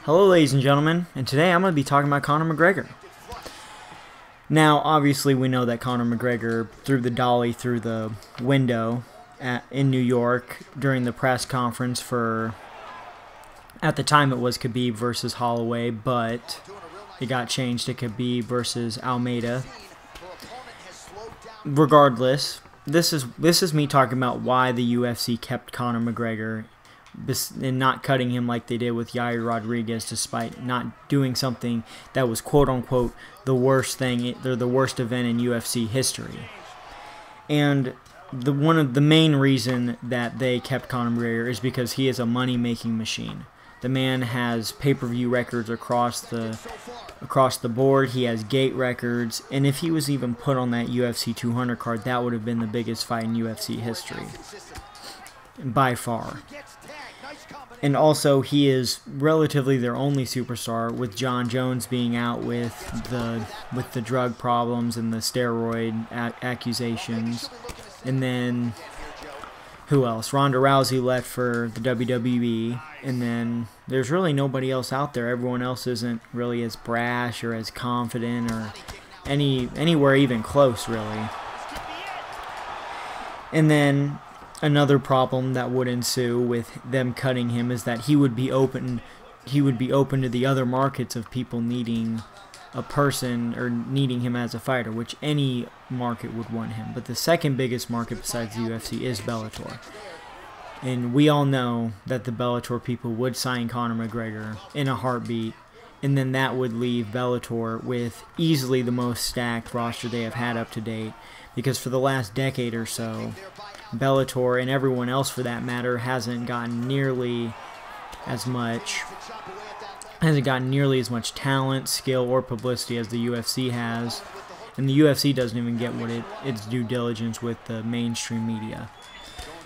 Hello ladies and gentlemen, and today I'm going to be talking about Conor McGregor. Now, obviously we know that Conor McGregor threw the dolly through the window in New York during the press conference for, at the time it was Khabib versus Holloway, but it got changed to Khabib versus Almeida. Regardless, this is me talking about why the UFC kept Conor McGregor and not cutting him like they did with Yair Rodriguez, despite not doing something that was quote-unquote the worst thing, the worst event in UFC history. And one of the main reason that they kept Conor McGregor is because he is a money-making machine. The man has pay-per-view records across the board. He has gate records, and if he was even put on that UFC 200 card, that would have been the biggest fight in UFC history, by far. And also, he is relatively their only superstar, with John Jones being out with the drug problems and the steroid accusations. And then, who else? Ronda Rousey left for the WWE. And then, there's really nobody else out there. Everyone else isn't really as brash or as confident or anywhere even close, really. And then another problem that would ensue with them cutting him is that he would be open to the other markets of people needing a person or needing him as a fighter, which any market would want him. But the second biggest market besides the UFC is Bellator. And we all know that the Bellator people would sign Conor McGregor in a heartbeat, and then that would leave Bellator with easily the most stacked roster they have had up to date, because for the last decade or so, Bellator, and everyone else for that matter, hasn't gotten nearly as much talent, skill, or publicity as the UFC has. And the UFC doesn't even get its due diligence with the mainstream media.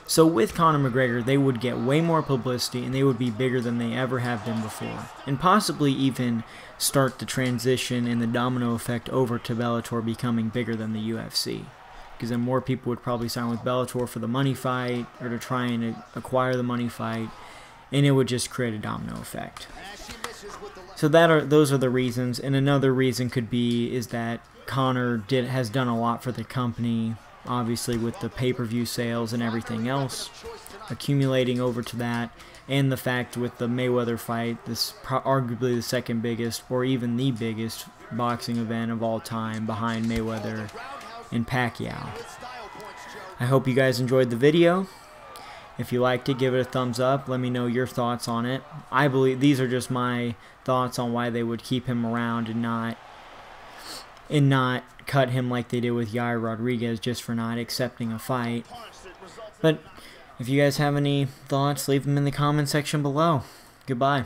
So with Conor McGregor, they would get way more publicity, and they would be bigger than they ever have been before, and possibly even start the transition and the domino effect over to Bellator becoming bigger than the UFC. Because then more people would probably sign with Bellator for the money fight, or to try and acquire the money fight, and it would just create a domino effect. So those are the reasons. And another reason could be is that Conor has done a lot for the company, obviously with the pay-per-view sales and everything else accumulating over to that, and the fact with the Mayweather fight, this arguably the second biggest or even the biggest boxing event of all time behind Mayweather and Pacquiao. I hope you guys enjoyed the video. If you liked it, give it a thumbs up. Let me know your thoughts on it. I believe these are just my thoughts on why they would keep him around and not cut him like they did with Yair Rodriguez just for not accepting a fight. But if you guys have any thoughts, leave them in the comment section below. Goodbye.